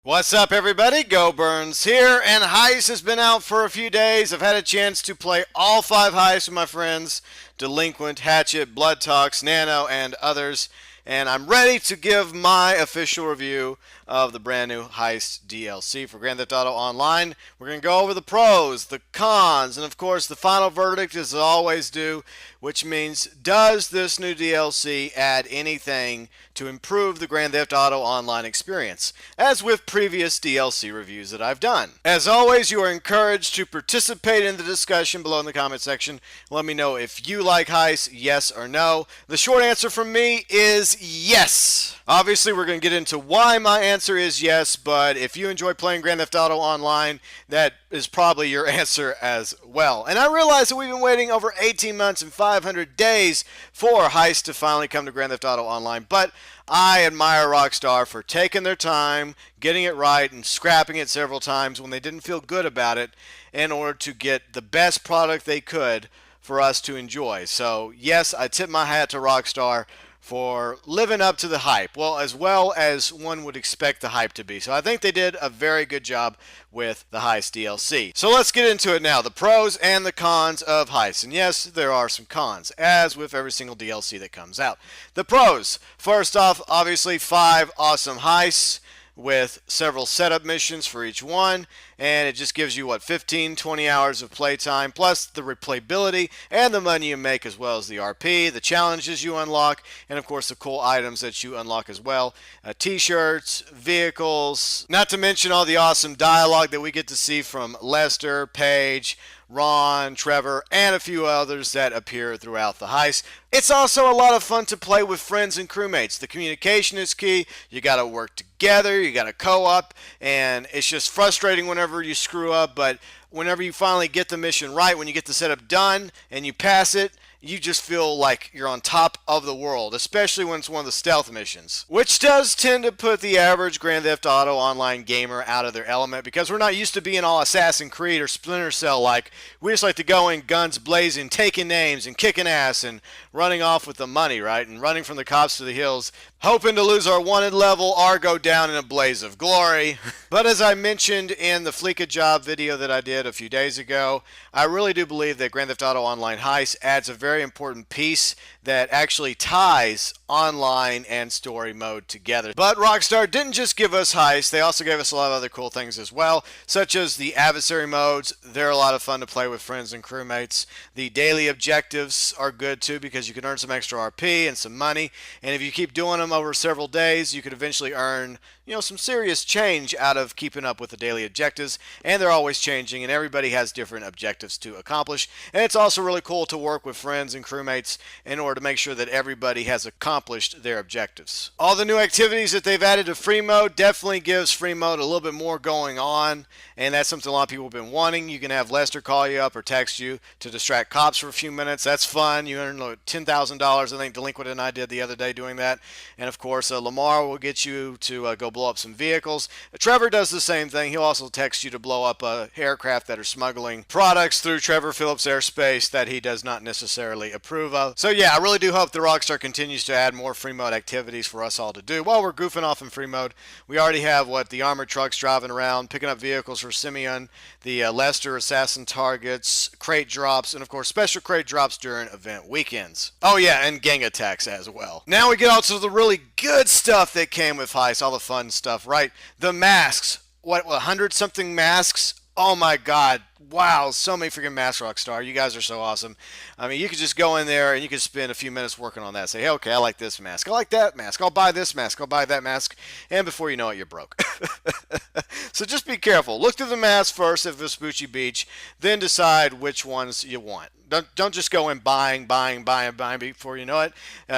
What's up, everybody? GeauxBurns here, and Heist has been out for a few days. I've had a chance to play all 5 Heists with my friends, Delinquent, Hatchet, Blood Talks, Nano, and others, and I'm ready to give my official review of the brand new Heist DLC for Grand Theft Auto Online. We're going to go over the pros, the cons, and of course the final verdict, as I always do, which means, does this new DLC add anything to improve the Grand Theft Auto Online experience, as with previous DLC reviews that I've done. As always, you are encouraged to participate in the discussion below in the comment section. Let me know if you like Heist, yes or no. The short answer from me is yes. Obviously, we're going to get into why my answer is yes, but if you enjoy playing Grand Theft Auto Online, that is probably your answer as well. And I realize that we've been waiting over 18 months and 500 days for Heist to finally come to Grand Theft Auto Online, but I admire Rockstar for taking their time, getting it right, and scrapping it several times when they didn't feel good about it in order to get the best product they could for us to enjoy. So yes, I tip my hat to Rockstar for living up to the hype, as well as one would expect the hype to be. So I think they did a very good job with the Heist DLC. So let's get into it now, the pros and the cons of Heist. And yes, there are some cons, as with every single DLC that comes out. The pros, first off, obviously 5 awesome heists with several setup missions for each one, and it just gives you 15-20 hours of playtime, plus the replayability and the money you make, as well as the RP, the challenges you unlock, and of course the cool items that you unlock as well, t-shirts, vehicles, not to mention all the awesome dialogue that we get to see from Lester, Paige, Ron, Trevor, and a few others that appear throughout the heist. It's also a lot of fun to play with friends and crewmates. The communication is key. You got to work together, you got to co-op, and it's just frustrating whenever you screw up, but whenever you finally get the mission right, when you get the setup done and you pass it, you just feel like you're on top of the world, especially when it's one of the stealth missions, which does tend to put the average Grand Theft Auto Online gamer out of their element, because we're not used to being all Assassin's Creed or Splinter Cell like. We just like to go in guns blazing, taking names and kicking ass and running off with the money, right? And running from the cops to the hills, hoping to lose our wanted level or go down in a blaze of glory. But as I mentioned in the Fleeka Job video that I did a few days ago, I really do believe that Grand Theft Auto Online Heist adds a very important piece that actually ties online and story mode together. But Rockstar didn't just give us Heist, they also gave us a lot of other cool things as well, such as the adversary modes. They're a lot of fun to play with friends and crewmates. The daily objectives are good too, because you can earn some extra RP and some money, and if you keep doing them over several days, you could eventually earn some serious change out of keeping up with the daily objectives, and they're always changing, and everybody has different objectives to accomplish. And it's also really cool to work with friends and crewmates in order to make sure that everybody has accomplished their objectives. All the new activities that they've added to free mode definitely gives free mode a little bit more going on, and that's something a lot of people have been wanting. You can have Lester call you up or text you to distract cops for a few minutes. That's fun. You earn $10,000, I think Delinquent and I did the other day doing that. And of course, Lamar will get you to go blow up some vehicles. Trevor does the same thing. He'll also text you to blow up aircraft that are smuggling products through Trevor Phillips airspace that he does not necessarily approve of. So yeah, I really do hope that Rockstar continues to add more free mode activities for us all to do while we're goofing off in free mode. We already have the armored trucks driving around, picking up vehicles for Simeon, the Lester assassin targets, crate drops, and of course special crate drops during event weekends. Oh yeah, and gang attacks as well. Now we get on to the really good stuff that came with Heist, all the fun stuff, right? The masks. 100 something masks? Oh my god. Wow, so many freaking masks, Rockstar. You guys are so awesome. I mean, you could just go in there and you could spend a few minutes working on that. Say, hey, okay, I like this mask. I like that mask. I'll buy this mask. I'll buy that mask. And before you know it, you're broke. So just be careful. Look through the masks first if it's Vespucci Beach. Then decide which ones you want. Don't just go in buying before you know it.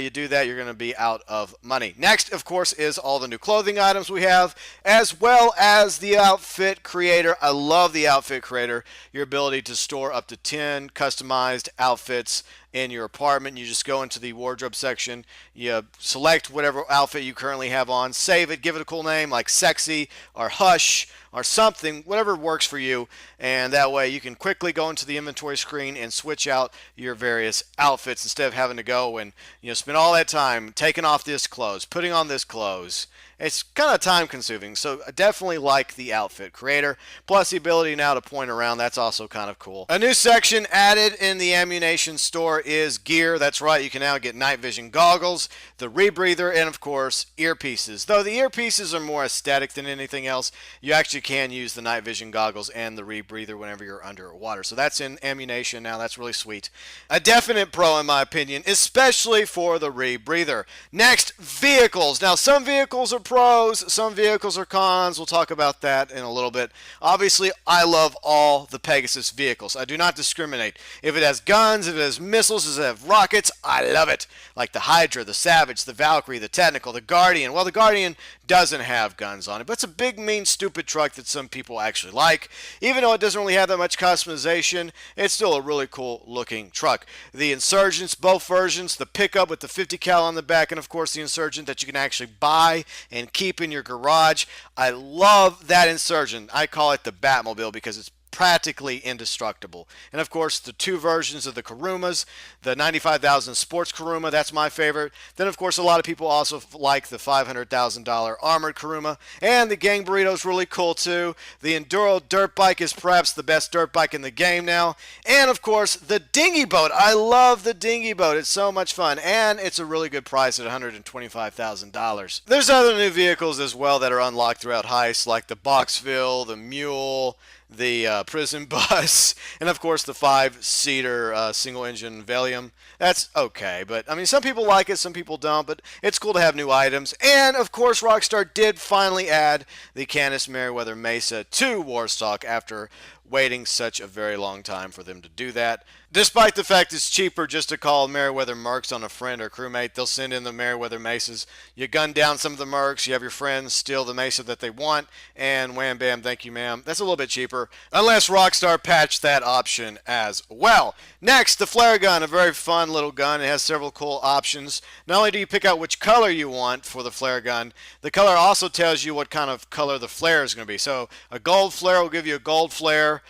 You do that, you're going to be out of money. Next, of course, is all the new clothing items we have, as well as the outfit creator. I love the outfit creator. Your ability to store up to 10 customized outfits in your apartment. You just go into the wardrobe section, you select whatever outfit you currently have on, save it, give it a cool name like Sexy or Hush or something, whatever works for you, and that way you can quickly go into the inventory screen and switch out your various outfits instead of having to go and spend all that time taking off this clothes, putting on this clothes. It's kind of time consuming, so I definitely like the outfit creator. Plus the ability now to point around, that's also kind of cool. A new section added in the ammunition store is gear. That's right, you can now get night vision goggles, the rebreather, and of course earpieces. Though the earpieces are more aesthetic than anything else, you actually can use the night vision goggles and the rebreather whenever you're underwater. So that's in ammunition now. That's really sweet. A definite pro in my opinion, especially for the rebreather. Next, vehicles. Now some vehicles are pros, some vehicles are cons. We'll talk about that in a little bit. Obviously, I love all the Pegasus vehicles. I do not discriminate. If it has guns, if it has missiles, if it has rockets, I love it. Like the Hydra, the Savage, the Valkyrie, the Technical, the Guardian. Well, the Guardian doesn't have guns on it, but it's a big, mean, stupid truck that some people actually like. Even though it doesn't really have that much customization, it's still a really cool looking truck. The Insurgents, both versions, the pickup with the 50 cal on the back, and of course the Insurgent that you can actually buy and keep in your garage. I love that Insurgent. I call it the Batmobile because it's practically indestructible. And of course the two versions of the Kurumas, the 95,000 Sports Kuruma, that's my favorite. Then of course a lot of people also like the $500,000 Armored Kuruma, and the Gang Burrito is really cool too. The Enduro dirt bike is perhaps the best dirt bike in the game now. And of course the dinghy boat. I love the dinghy boat. It's so much fun, and it's a really good price at $125,000. There's other new vehicles as well that are unlocked throughout Heists, like the Boxville, the Mule, the prison bus, and of course the 5-seater single-engine Valium. That's okay, but I mean some people like it, some people don't, but it's cool to have new items. And of course Rockstar did finally add the Canis Merryweather Mesa to Warstock after waiting such a very long time for them to do that. Despite the fact it's cheaper just to call Merryweather Mercs on a friend or crewmate, they'll send in the Merryweather Mesas. You gun down some of the Mercs, you have your friends steal the Mesa that they want, and wham bam, thank you ma'am. That's a little bit cheaper, unless Rockstar patched that option as well. Next, the flare gun, a very fun little gun. It has several cool options. Not only do you pick out which color you want for the flare gun, the color also tells you what kind of color the flare is going to be. So a gold flare will give you a gold flare.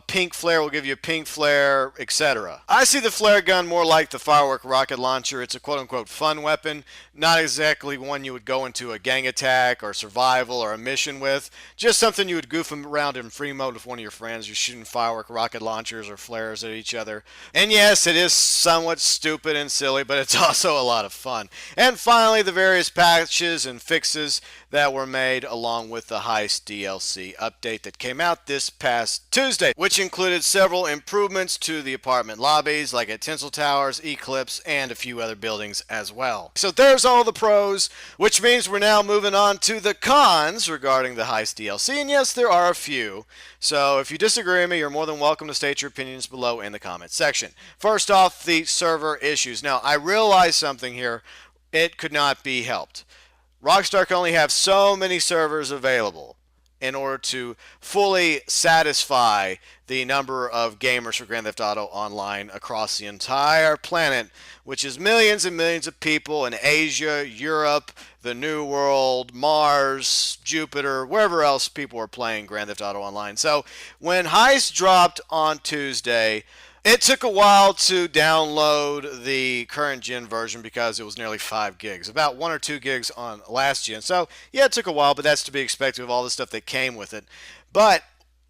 Pink flare will give you a pink flare, etc. I see the flare gun more like the firework rocket launcher. It's a quote-unquote fun weapon, not exactly one you would go into a gang attack or survival or a mission with. Just something you would goof around in free mode with one of your friends. You're shooting firework rocket launchers or flares at each other. And yes, it is somewhat stupid and silly, but it's also a lot of fun. And finally, the various patches and fixes that were made along with the Heist DLC update that came out this past Tuesday, which included several improvements to the apartment lobbies, like at Tinsel Towers, Eclipse, and a few other buildings as well. So there's all the pros, which means we're now moving on to the cons regarding the Heist DLC, and yes, there are a few. So if you disagree with me, you're more than welcome to state your opinions below in the comments section. First off, the server issues. Now, I realize something here. It could not be helped. Rockstar can only have so many servers available in order to fully satisfy the number of gamers for Grand Theft Auto Online across the entire planet, which is millions and millions of people in Asia, Europe, the New World, Mars, Jupiter, wherever else people are playing Grand Theft Auto Online. So when Heist dropped on Tuesday, it took a while to download the current gen version because it was nearly 5 gigs, about 1 or 2 gigs on last gen. So yeah, it took a while, but that's to be expected of all the stuff that came with it. But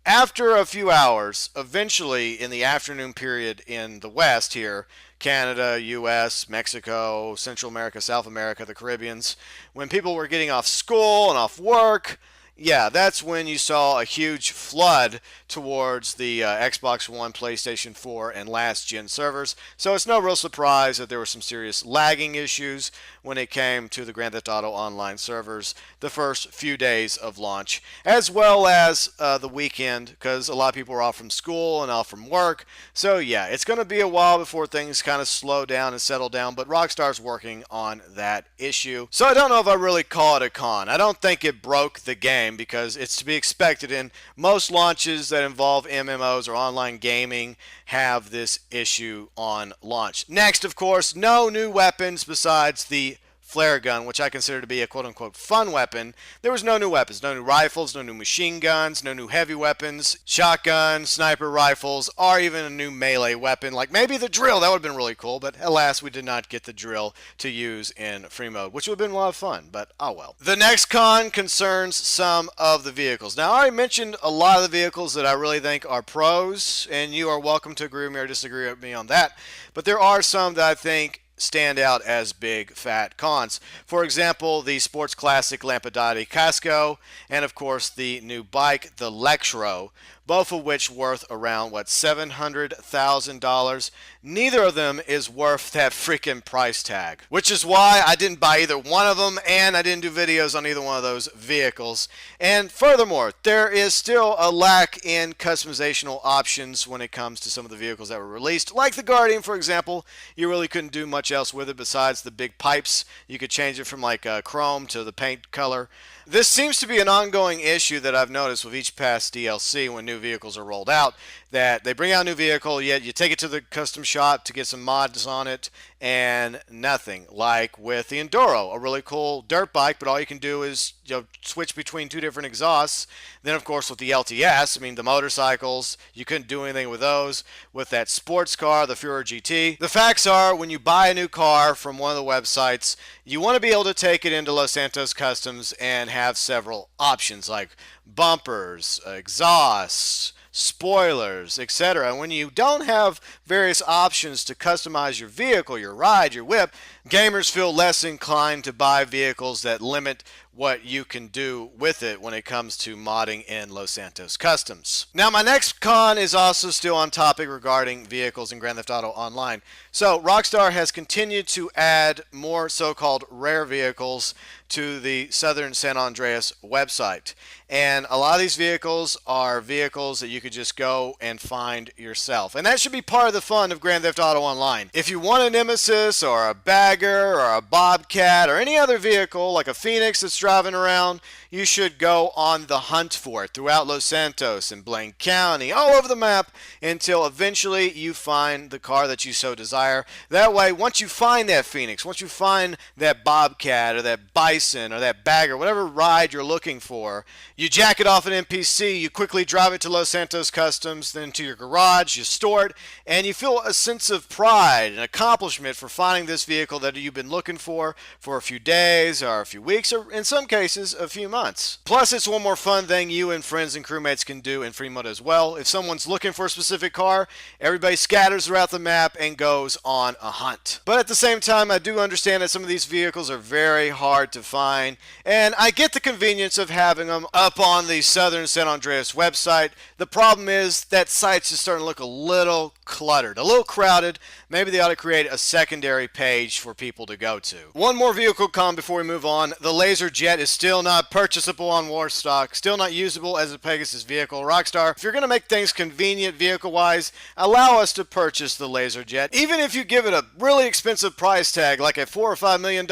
after a few hours, eventually in the afternoon period in the West here, Canada, US, Mexico, Central America, South America, the Caribbeans, when people were getting off school and off work, yeah, that's when you saw a huge flood towards the Xbox One, PlayStation 4, and last gen servers. So it's no real surprise that there were some serious lagging issues when it came to the Grand Theft Auto Online servers the first few days of launch, as well as the weekend, because a lot of people were off from school and off from work. So yeah, it's going to be a while before things kind of slow down and settle down, but Rockstar's working on that issue. So I don't know if I really call it a con. I don't think it broke the game. game because it's to be expected, and most launches that involve MMOs or online gaming have this issue on launch. Next, of course, no new weapons besides the flare gun, which I consider to be a quote-unquote fun weapon. There was no new weapons, no new rifles, no new machine guns, no new heavy weapons, shotguns, sniper rifles, or even a new melee weapon, like maybe the drill. That would have been really cool, but alas, we did not get the drill to use in free mode, which would have been a lot of fun, but oh well. The next con concerns some of the vehicles. Now, I already mentioned a lot of the vehicles that I really think are pros, and you are welcome to agree with me or disagree with me on that, but there are some that I think stand out as big fat cons. For example, the Sports Classic Lampadati Casco, and of course the new bike, the Lectro, both of which worth around, $700,000. Neither of them is worth that freaking price tag, which is why I didn't buy either one of them, and I didn't do videos on either one of those vehicles. And furthermore, there is still a lack in customizational options when it comes to some of the vehicles that were released. Like the Guardian, for example, you really couldn't do much else with it besides the big pipes. You could change it from like chrome to the paint color. This seems to be an ongoing issue that I've noticed with each past DLC when new vehicles are rolled out, that they bring out a new vehicle, yet you take it to the custom shop to get some mods on it, and nothing. Like with the Enduro, a really cool dirt bike, but all you can do is switch between two different exhausts. Then, of course, with the LTS, I mean, the motorcycles, you couldn't do anything with those. With that sports car, the Furor GT, the facts are, when you buy a new car from one of the websites, you want to be able to take it into Los Santos Customs and have several options like bumpers, exhausts, spoilers, etc. When you don't have various options to customize your vehicle, your ride, your whip, gamers feel less inclined to buy vehicles that limit what you can do with it when it comes to modding in Los Santos Customs. Now, my next con is also still on topic regarding vehicles in Grand Theft Auto Online. So, Rockstar has continued to add more so-called rare vehicles to the Southern San Andreas website. And a lot of these vehicles are vehicles that you could just go and find yourself. And that should be part of the fun of Grand Theft Auto Online. If you want a Nemesis or a Bagger or a Bobcat or any other vehicle like a Phoenix that's driving around, you should go on the hunt for it throughout Los Santos and Blaine County, all over the map, until eventually you find the car that you so desire. That way, once you find that Phoenix, once you find that Bobcat or that Bison or that Bagger, whatever ride you're looking for, you jack it off an NPC, you quickly drive it to Los Santos Customs, then to your garage, you store it, and you feel a sense of pride and accomplishment for finding this vehicle that you've been looking for a few days or a few weeks, or in some cases, a few months. Plus, it's one more fun thing you and friends and crewmates can do in free mode as well. If someone's looking for a specific car, everybody scatters throughout the map and goes on a hunt. But at the same time, I do understand that some of these vehicles are very hard to find, and I get the convenience of having them up on the Southern San Andreas website. The problem is that site's just starting to look a little cluttered, a little crowded. Maybe they ought to create a secondary page for people to go to. One more vehicle con before we move on. The Laser Jet is still not purchasable on Warstock, still not usable as a Pegasus vehicle. Rockstar, if you're going to make things convenient vehicle-wise, allow us to purchase the Laser Jet. Even if you give it a really expensive price tag, like at $4 or $5 million,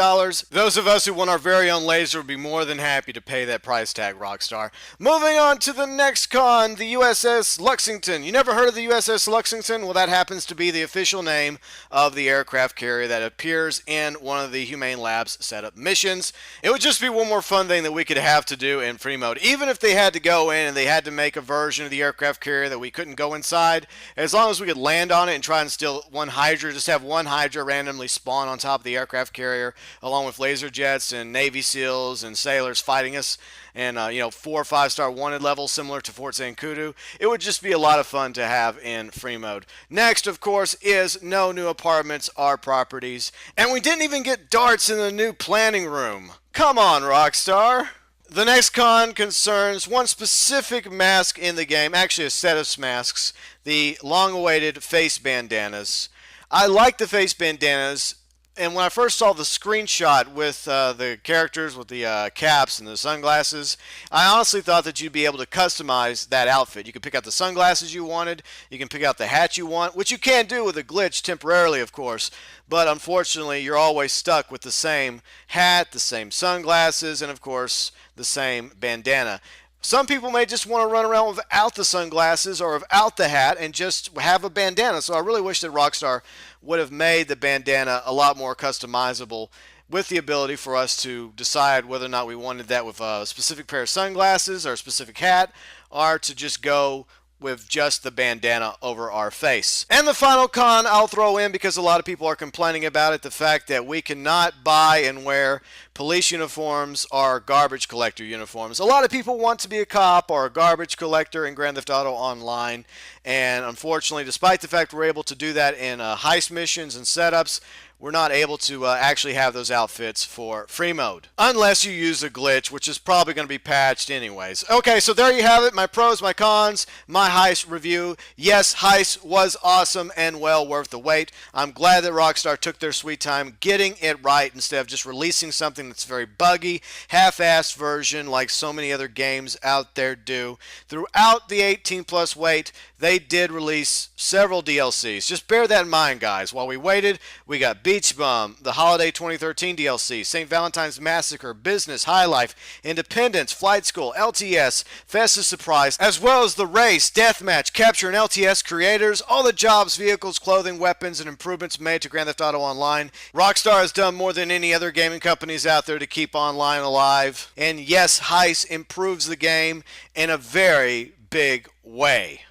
those of us who want our very own laser would be more than happy to pay that price tag, Rockstar. Moving on to the next con, the USS Lexington. You never heard of the USS Lexington? Well, that happens to be the official name of the aircraft carrier that appears in one of the Humane Labs setup missions. It would just be one more fun thing that we could have to do in free mode. Even if they had to go in and they had to make a version of the aircraft carrier that we couldn't go inside, as long as we could land on it and try and steal one Hydra, just have one Hydra randomly spawn on top of the aircraft carrier, along with laser jets and Navy SEALs and sailors fighting us, and 4 or 5 star wanted levels similar to Fort Zancudo. It would just be a lot of fun to have in free mode. Next, of course, is no new apartments or properties, and we didn't even get darts in the new planning room. Come on, Rockstar. The next con concerns one specific mask in the game, actually a set of masks, the long-awaited face bandanas. I like the face bandanas And when I first saw the screenshot with the characters with the caps and the sunglasses, I honestly thought that you'd be able to customize that outfit. You could pick out the sunglasses you wanted, you can pick out the hat you want, which you can do with a glitch temporarily, of course. But unfortunately, you're always stuck with the same hat, the same sunglasses, and of course, the same bandana. Some people may just want to run around without the sunglasses or without the hat and just have a bandana. So I really wish that Rockstar would have made the bandana a lot more customizable with the ability for us to decide whether or not we wanted that with a specific pair of sunglasses or a specific hat, or to just go with just the bandana over our face. And the final con I'll throw in, because a lot of people are complaining about it, the fact that we cannot buy and wear police uniforms or garbage collector uniforms. A lot of people want to be a cop or a garbage collector in Grand Theft Auto Online, and unfortunately, despite the fact we're able to do that in heist missions and setups, we're not able to actually have those outfits for free mode. Unless you use a glitch, which is probably going to be patched anyways. Okay, so there you have it. My pros, my cons, my Heist review. Yes, Heist was awesome and well worth the wait. I'm glad that Rockstar took their sweet time getting it right instead of just releasing something that's very buggy, half-assed version like so many other games out there do. Throughout the 18+ wait, they did release several DLCs. Just bear that in mind, guys. While we waited, we got Beach Bum, the Holiday 2013 DLC, St. Valentine's Massacre, Business, High Life, Independence, Flight School, LTS, Festive Surprise, as well as the Race, Deathmatch, Capture, and LTS creators, all the jobs, vehicles, clothing, weapons, and improvements made to Grand Theft Auto Online. Rockstar has done more than any other gaming companies out there to keep online alive. And yes, Heist improves the game in a very big way.